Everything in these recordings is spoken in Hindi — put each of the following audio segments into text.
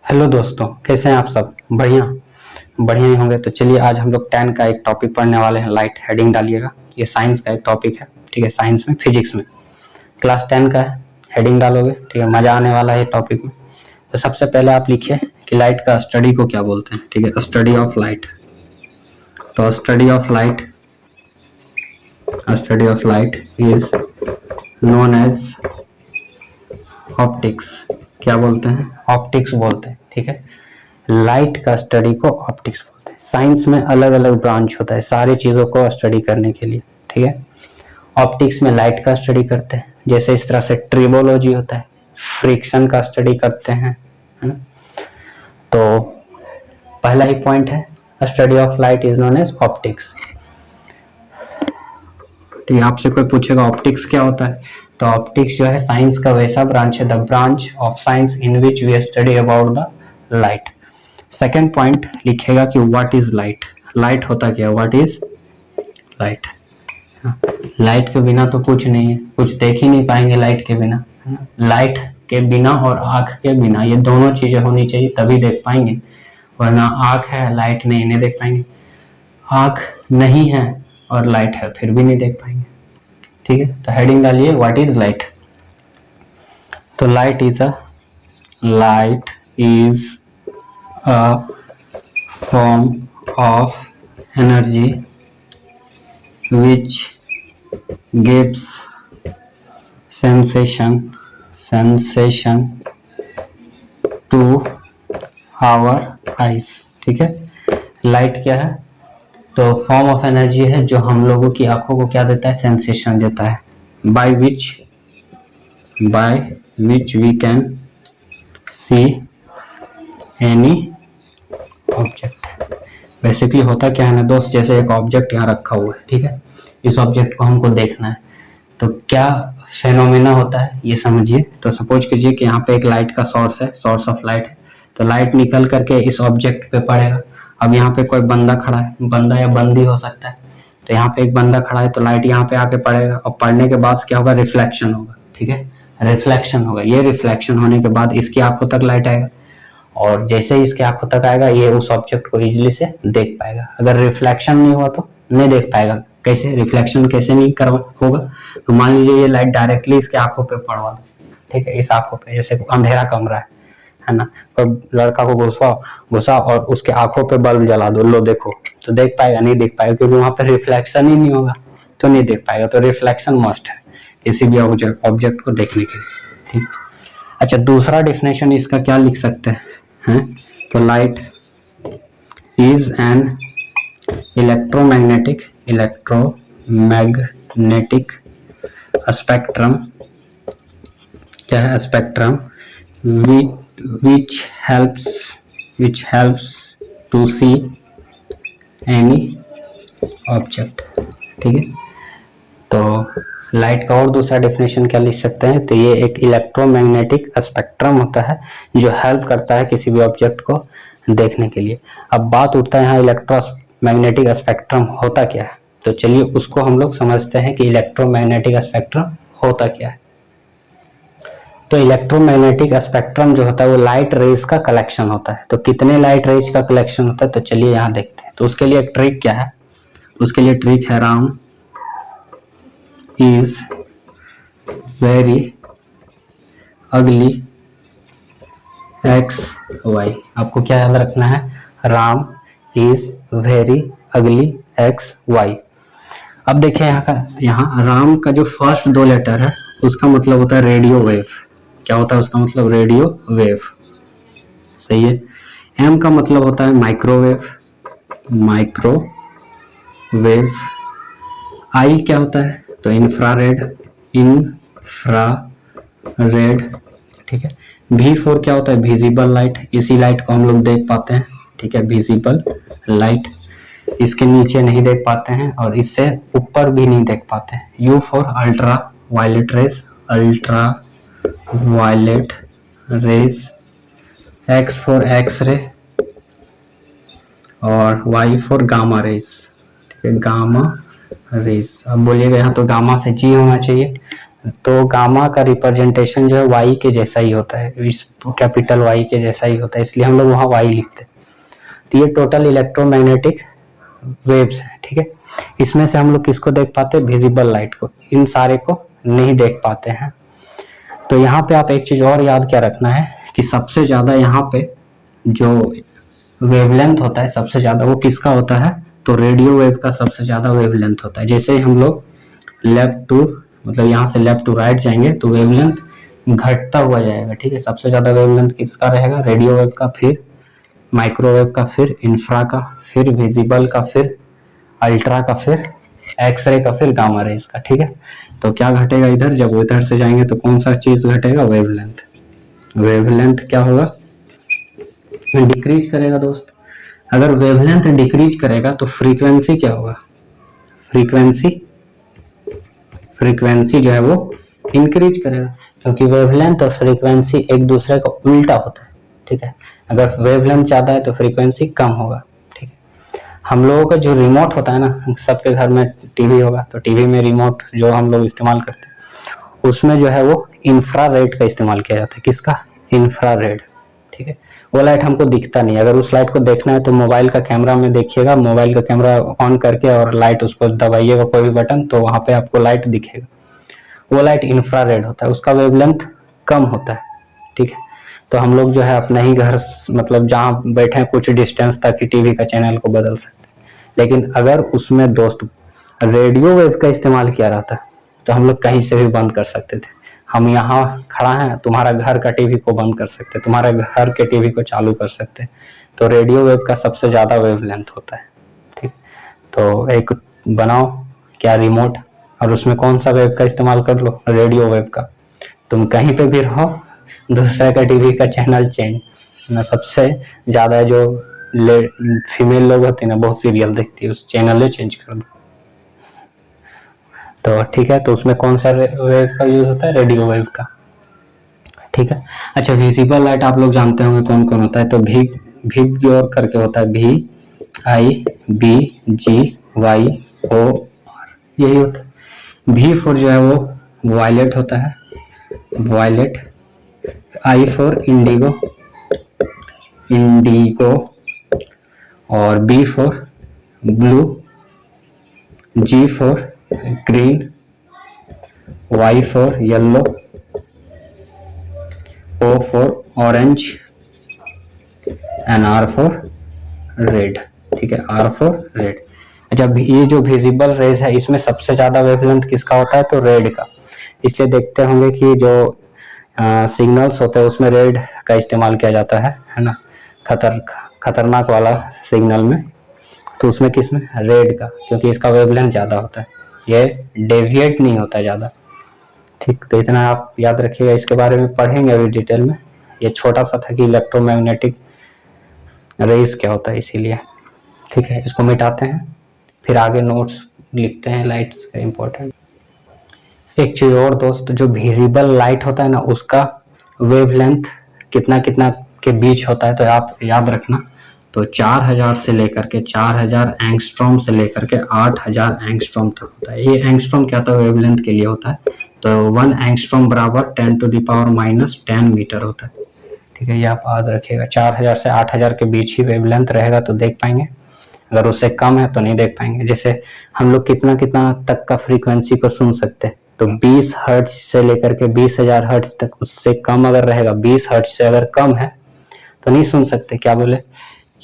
हेलो दोस्तों, कैसे हैं आप सब? बढ़िया बढ़िया ही होंगे। तो चलिए आज हम लोग 10 का एक टॉपिक पढ़ने वाले हैं। लाइट हेडिंग डालिएगा। ये साइंस का एक टॉपिक है, ठीक है। साइंस में, फिजिक्स में, क्लास 10 का है। हेडिंग डालोगे, ठीक है, मजा आने वाला है टॉपिक में। तो सबसे पहले आप लिखिए कि लाइट का स्टडी को क्या बोलते हैं, ठीक है। Study of light. तो study of light is known as optics. क्या बोलते हैं? ऑप्टिक्स बोलते हैं, ठीक है। लाइट का स्टडी को ऑप्टिक्स बोलते हैं। साइंस में अलग अलग ब्रांच होता है सारी चीजों को स्टडी करने के लिए, ठीक है। ऑप्टिक्स में लाइट का स्टडी करते हैं, जैसे इस तरह से ट्रिबोलॉजी होता है, फ्रिक्शन का स्टडी करते हैं, है ना। तो पहला ही पॉइंट है, study of light is known as optics. ठीक है, आपसे कोई पूछेगा ऑप्टिक्स क्या होता है, तो ऑप्टिक्स जो है साइंस का वैसा ब्रांच है, the branch of science in which we study about the light. Second point लिखेगा कि व्हाट इज लाइट। लाइट होता क्या? What is light? लाइट के बिना तो कुछ नहीं है, कुछ देख ही नहीं पाएंगे लाइट के बिना। लाइट के बिना और आंख के बिना, ये दोनों चीजें होनी चाहिए तभी देख पाएंगे, वरना आंख है लाइट नहीं, नहीं देख पाएंगे। आंख नहीं है और लाइट है फिर भी नहीं देख पाएंगे, ठीक है। तो हेडिंग डालिए व्हाट इज लाइट। तो light is a form of energy which gives sensation to our eyes, ठीक है। लाइट क्या है? तो फॉर्म ऑफ एनर्जी है जो हम लोगों की आंखों को क्या देता है? सेंसेशन देता है। by which we can see any object. Basically होता क्या है ना दोस्त, जैसे एक ऑब्जेक्ट यहाँ रखा हुआ है, ठीक है। इस ऑब्जेक्ट को हमको देखना है, तो क्या फेनोमेना होता है ये समझिए। तो सपोज कीजिए कि यहाँ पे एक लाइट का सोर्स है, सोर्स ऑफ लाइट है। तो लाइट निकल करके इस ऑब्जेक्ट पे पड़ेगा। अब यहाँ पे कोई बंदा खड़ा है, बंदा या बंदी हो सकता है। तो यहाँ पे एक बंदा खड़ा है, तो लाइट यहाँ पे आके पड़ेगा और पड़ने के बाद क्या होगा? रिफ्लेक्शन होगा, ठीक है। रिफ्लेक्शन होगा, ये रिफ्लेक्शन होने के बाद इसकी आंखों तक लाइट आएगा, और जैसे ही इसके आंखों तक आएगा ये उस ऑब्जेक्ट को इजीली से देख पाएगा। अगर रिफ्लेक्शन नहीं हुआ तो नहीं देख पाएगा। कैसे रिफ्लेक्शन कैसे नहीं कर होगा? तो मान लीजिए ये लाइट डायरेक्टली इसके आंखों पे पड़वा दो, ठीक है। इस आंखों पे, जैसे अंधेरा कमरा है ना, कोई लड़का को घुसा और उसके आंखों पे बल्ब जला दो, लो देखो, तो देख पाएगा? नहीं देख पाएगा, क्योंकि वहां पे रिफ्लेक्शन ही नहीं होगा, तो नहीं देख पाएगा। तो रिफ्लेक्शन मस्ट है किसी भी ऑब्जेक्ट को देखने के लिए, ठीक। अच्छा, दूसरा डेफिनेशन इसका क्या लिख सकते हैं? तो light is an electromagnetic spectrum. क्या है? Spectrum which helps to see any object, ठीक है। तो लाइट का और दूसरा डेफिनेशन क्या लिख सकते हैं? तो ये एक इलेक्ट्रोमैग्नेटिक स्पेक्ट्रम होता है जो हेल्प करता है किसी भी ऑब्जेक्ट को देखने के लिए। अब बात उठता है यहाँ इलेक्ट्रोमैग्नेटिक स्पेक्ट्रम होता क्या है। तो चलिए उसको हम लोग समझते हैं कि इलेक्ट्रोमैग्नेटिक स्पेक्ट्रम होता क्या है। तो इलेक्ट्रोमैग्नेटिक स्पेक्ट्रम जो होता है वो लाइट रेज का कलेक्शन होता है। तो कितने लाइट रेज का कलेक्शन होता है? तो चलिए यहाँ देखते हैं। तो उसके लिए एक ट्रिक क्या है? उसके लिए ट्रिक है Ram is very ugly x y। आपको क्या याद रखना है? Ram is very ugly x y। अब देखिए यहाँ राम का जो फर्स्ट दो लेटर है उसका मतलब होता है रेडियो वेव। क्या होता है उसका मतलब? रेडियो वेव, सही है। एम का मतलब होता है माइक्रोवेव। आई क्या होता है? तो इंफ्रारेड, ठीक है। V4 क्या होता है? Visible light. इसी लाइट को हम लोग देख पाते हैं, ठीक है, विजिबल लाइट। इसके नीचे नहीं देख पाते हैं और इससे ऊपर भी नहीं देख पाते हैं। U4 ultra violet rays, X4 x ray और Y4 गामा रेज, ठीक है, गामा रेज। अब बोलिएगा यहाँ तो गामा से जी होना चाहिए, तो गामा का रिप्रेजेंटेशन जो है वाई के जैसा ही होता है, इस कैपिटल वाई के जैसा ही होता है, इसलिए हम लोग वहाँ वाई लिखते हैं। तो ये टोटल इलेक्ट्रोमैग्नेटिक वेव्स है, ठीक है। इसमें से हम लोग किसको देख पाते हैं? विजिबल लाइट को, इन सारे को नहीं देख पाते हैं। तो यहाँ पे आप एक चीज और याद क्या रखना है कि सबसे ज्यादा यहाँ पे जो वेवलेंथ होता है सबसे ज्यादा वो किसका होता है? तो रेडियो वेव का सबसे ज्यादा वेवलेंथ होता है। जैसे ही हम लोग लेफ्ट टू मतलब यहाँ से लेफ्ट टू राइट जाएंगे तो वेवलेंथ घटता हुआ जाएगा, ठीक है। सबसे ज्यादा वेवलेंथ किसका रहेगा? रेडियो वेव का, फिर माइक्रोवेव का, फिर इंफ्रा का, फिर विजिबल का, फिर अल्ट्रा का, फिर एक्सरे का, फिर गामा रेज का, ठीक है। तो क्या घटेगा इधर? जब इधर से जाएंगे तो कौन सा चीज घटेगा? वेवलेंथ। वेवलेंथ क्या होगा? डिक्रीज करेगा दोस्त। अगर वेवलेंथ डिक्रीज करेगा तो फ्रीक्वेंसी क्या होगा? फ्रीक्वेंसी जो है वो इंक्रीज करेगा, क्योंकि वेवलेंथ और फ्रीक्वेंसी एक दूसरे का उल्टा होता है, ठीक है। अगर वेवलेंथ ज्यादा है तो फ्रीक्वेंसी कम होगा, ठीक है। हम लोगों का जो रिमोट होता है ना, सबके घर में टीवी होगा, तो टीवी में रिमोट जो हम लोग इस्तेमाल करते हैं उसमें जो है वो इंफ्रारेड का इस्तेमाल किया जाता है। किसका? इंफ्रारेड, ठीक है। वो लाइट हमको दिखता नहीं, अगर उस लाइट को देखना है तो मोबाइल का कैमरा में देखिएगा, मोबाइल का कैमरा ऑन करके और लाइट उसको दबाइएगा कोई भी बटन, तो वहां पे आपको लाइट दिखेगा। वो लाइट इंफ्रारेड होता है, उसका वेवलेंथ कम होता है, ठीक है। तो हम लोग जो है अपने ही घर मतलब जहाँ बैठे कुछ डिस्टेंस तक ही टीवी का चैनल को बदल सकते हैं। लेकिन अगर उसमें दोस्त रेडियो वेव का इस्तेमाल किया रहता तो हम लोग कहीं से भी बंद कर सकते थे। हम यहाँ खड़ा हैं, तुम्हारा घर का टीवी को बंद कर सकते, तुम्हारे घर के टीवी को चालू कर सकते। तो रेडियो वेव का सबसे ज्यादा वेवलेंथ होता है, ठीक। तो एक बनाओ क्या रिमोट, और उसमें कौन सा वेव का इस्तेमाल कर लो? रेडियो वेव का। तुम कहीं पे भी रहो, दूसरे का टीवी का चैनल चेंज ना। सबसे ज्यादा जो फीमेल लोग होती है ना, बहुत सीरियल देखती है, उस चैनल चेंज कर दो। तो ठीक है, तो उसमें कौन सा वेव का यूज होता है? रेडियो वेव का, ठीक है। अच्छा, विजिबल लाइट आप लोग जानते होंगे कौन कौन होता है। तो विग्योर करके होता है, VIBGYOR, यही होता है। V4 जो है वो वायलेट होता है, violet. I for indigo, indigo. और B for blue, G for green, Y for yellow, O for orange, and R for red, ठीक है। R for red. अच्छा, ये जो विजिबल रेज है इसमें सबसे ज्यादा वेवलेंथ किसका होता है? तो रेड का। इसलिए देखते होंगे कि जो सिग्नल्स होते हैं उसमें रेड का इस्तेमाल किया जाता है ना, खतरनाक वाला सिग्नल में। तो उसमें किसमें? रेड का, क्योंकि इसका वेवलेंथ ज्यादा होता है, ये डेविएट नहीं होता ज्यादा, ठीक। तो इतना आप याद रखिएगा, इसके बारे में पढ़ेंगे अभी डिटेल में। ये छोटा सा था कि इलेक्ट्रोमैग्नेटिक रेज क्या होता है, इसीलिए, ठीक है। इसको मिटाते हैं, फिर आगे नोट्स लिखते हैं लाइट्स का इम्पोर्टेंट। एक चीज और दोस्त, जो विजिबल लाइट होता है ना उसका वेवलेंथ कितना कितना के बीच होता है, तो आप याद रखना। तो 4000 से लेकर के 4000 एंगस्ट्रॉम से लेकर के 8000 एंगस्ट्रॉम तक होता है। ये एंगस्ट्रॉम क्या होता है? वेवलेंथ के लिए होता है। तो 1 एंगस्ट्रॉम बराबर 10⁻⁻10 मीटर होता है, ठीक है। ये आप याद रखिएगा। 4000 से 8000 के बीच ही वेवलेंथ रहेगा तो देख पाएंगे, अगर उससे कम है तो नहीं देख पाएंगे। जैसे हम लोग कितना कितना तक का फ्रीक्वेंसी को सुन सकते हैं, तो 20 हर्ट्ज से लेकर के 20,000 हर्ट्ज तक, उससे कम अगर रहेगा, 20 हर्ट्ज से अगर कम है तो नहीं सुन सकते। क्या बोले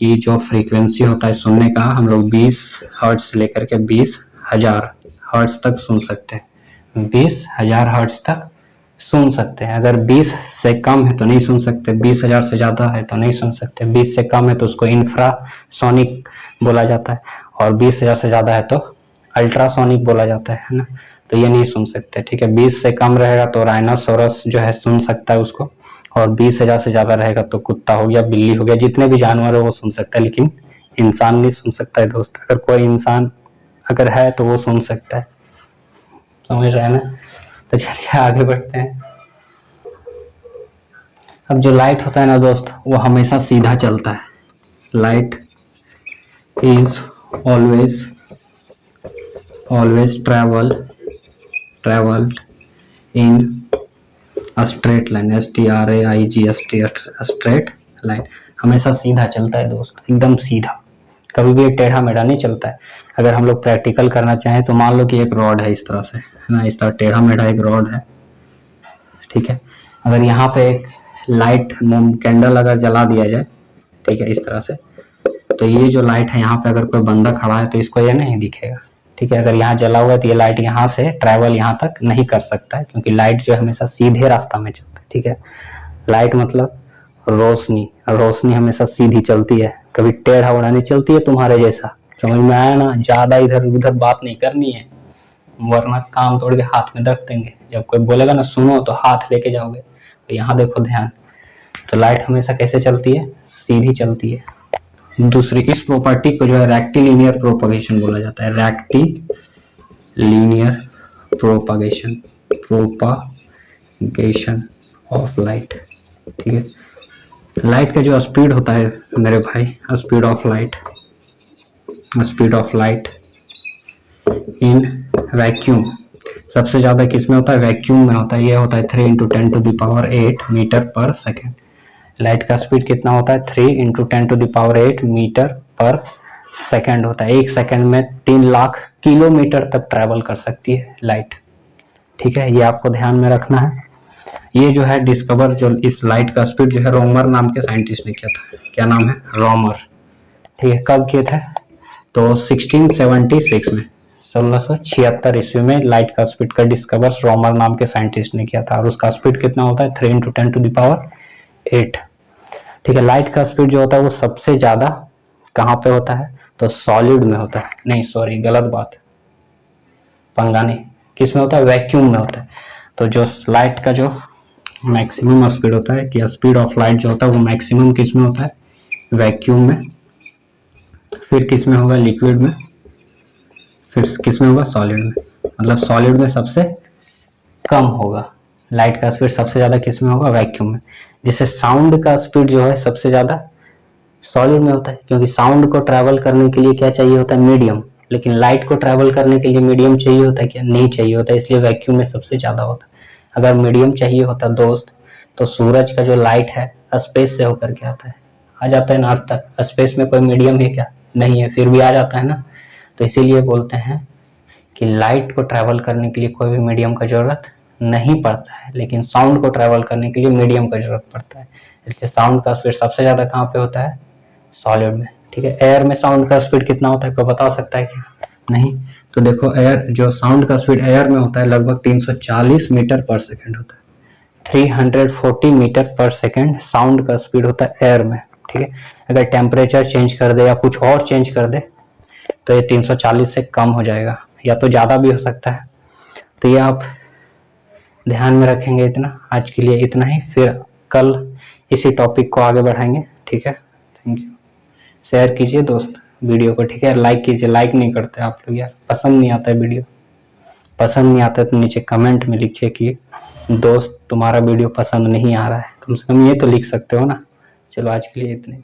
कि जो फ्रीक्वेंसी होता है सुनने का, हम लोग 20 हर्ट्ज से लेकर के 20,000 हर्ट्ज तक सुन सकते हैं, 20,000 हर्ट्ज तक सुन सकते हैं। अगर 20 से कम है तो नहीं सुन सकते, 20,000 से ज्यादा है तो नहीं सुन सकते, 20 से कम है तो उसको इंफ्रासोनिक बोला जाता है, और 20,000 से ज्यादा है तो अल्ट्रासोनिक बोला जाता है ना। तो ये नहीं सुन सकते, ठीक है। 20 से कम रहेगा तो राइनोसोरस जो है सुन सकता है उसको, और 20,000 से ज्यादा रहेगा तो कुत्ता हो गया, बिल्ली हो गया, जितने भी जानवर है वो सुन सकता है, लेकिन इंसान नहीं सुन सकता है दोस्त। अगर कोई इंसान अगर है तो वो सुन सकता है, समझ रहे हैं ना। तो चलिए आगे बढ़ते हैं। अब जो लाइट होता है ना दोस्त, वो हमेशा सीधा चलता है। Light is always travelled in straight line, STRAIG straight line, हमेशा सीधा चलता है दोस्त, एकदम सीधा, कभी भी टेढ़ा मेढ़ा नहीं चलता है। अगर हम लोग प्रैक्टिकल करना चाहें तो मान लो कि एक रॉड है इस तरह से, है ना, इस तरह टेढ़ा मेढ़ा एक रॉड है, ठीक है। अगर यहाँ पे एक लाइट कैंडल अगर जला दिया जाए, ठीक है, इस तरह से, तो ये जो लाइट है यहाँ पे अगर कोई बंदा खड़ा है तो इसको ये नहीं दिखेगा, ठीक है। अगर यहाँ जला हुआ है तो ये लाइट यहाँ से ट्रैवल यहाँ तक नहीं कर सकता है, क्योंकि लाइट जो है हमेशा सीधे रास्ता में चलता है, ठीक है। लाइट मतलब रोशनी, रोशनी हमेशा सीधी चलती है, कभी टेढ़ा उड़ा नहीं चलती है तुम्हारे जैसा, समझ में आया ना। ज्यादा इधर उधर बात नहीं करनी है, वरना काम तोड़ के हाथ में रख देंगे, जब कोई बोलेगा ना सुनो तो हाथ लेके जाओगे। तो यहाँ देखो ध्यान, तो लाइट हमेशा कैसे चलती है, सीधी चलती है। दूसरी, इस प्रॉपर्टी को जो है रेक्टिलिनियर प्रोपगेशन बोला जाता है, rectilinear propagation, propagation of light, ठीक है। लाइट का जो स्पीड होता है मेरे भाई, speed of light, speed of light in vacuum सबसे ज्यादा किस में होता है, वैक्यूम में होता है। ये होता है 3 × 10⁸ मीटर पर सेकेंड। लाइट का स्पीड कितना होता है, 3 × 10⁸ मीटर पर सेकेंड होता है। एक सेकेंड में 3 लाख किलोमीटर तक ट्रेवल कर सकती है लाइट, ठीक है। ये आपको ध्यान में रखना है। ये जो है डिस्कवर, जो इस लाइट का स्पीड जो है रोमर नाम के साइंटिस्ट ने किया था। क्या नाम है, रोमर, ठीक है। कब किए थे, तो 1676 में, 1676 ईस्वी में लाइट का स्पीड का डिस्कवर रोमर नाम के साइंटिस्ट ने किया था, और उसका स्पीड कितना होता है, 3 × 10⁸, ठीक है। लाइट का स्पीड जो होता है वो सबसे ज्यादा कहाँ पे होता है, तो सॉलिड में होता है, नहीं सॉरी गलत बात, पंगा नहीं, किस में होता है, वैक्यूम में होता है। तो जो लाइट का जो मैक्सिमम स्पीड होता है, कि स्पीड ऑफ लाइट जो होता है वो मैक्सिमम किस में होता है, वैक्यूम में, फिर किस में होगा, लिक्विड में, फिर किस में होगा, सॉलिड में। मतलब सॉलिड में सबसे कम होगा लाइट का स्पीड, सबसे ज्यादा किस में होगा, वैक्यूम में। जैसे साउंड का स्पीड जो है सबसे ज्यादा सॉलिड में होता है, क्योंकि साउंड को ट्रैवल करने के लिए क्या चाहिए होता है, मीडियम। लेकिन लाइट को ट्रैवल करने के लिए मीडियम चाहिए होता है क्या, नहीं चाहिए होता, इसलिए वैक्यूम में सबसे ज्यादा होता है। अगर मीडियम चाहिए होता दोस्त, तो सूरज का जो लाइट है स्पेस से होकर के आता है, आ जाता है ना अर्थ तक। स्पेस में कोई मीडियम है क्या, नहीं है, फिर भी आ जाता है ना। तो इसीलिए बोलते हैं कि लाइट को ट्रैवल करने के लिए कोई भी मीडियम का जरूरत नहीं पड़ता है, लेकिन साउंड को ट्रैवल करने के लिए मीडियम का जरूरत पड़ता है। इसलिए साउंड का स्पीड सबसे ज्यादा कहाँ पे होता है, सॉलिड में, ठीक है। एयर में साउंड का स्पीड कितना होता है, कोई बता सकता है क्या, नहीं। तो देखो एयर, जो साउंड का स्पीड एयर में होता है लगभग 340 मीटर पर सेकेंड होता है, 340 मीटर पर सेकेंड साउंड का स्पीड होता है एयर में, ठीक है। अगर टेम्परेचर चेंज कर दे या कुछ और चेंज कर दे तो ये 340 से कम हो जाएगा, या तो ज्यादा भी हो सकता है। तो ये आप ध्यान में रखेंगे। इतना आज के लिए इतना ही, फिर कल इसी टॉपिक को आगे बढ़ाएंगे, ठीक है। Thank you. शेयर कीजिए दोस्त वीडियो को, ठीक है। लाइक कीजिए, लाइक नहीं करते आप लोग यार, पसंद नहीं आता है वीडियो, पसंद नहीं आता है तो नीचे कमेंट में लिखिए कि दोस्त तुम्हारा वीडियो पसंद नहीं आ रहा है, कम से कम ये तो लिख सकते हो ना। चलो आज के लिए इतने।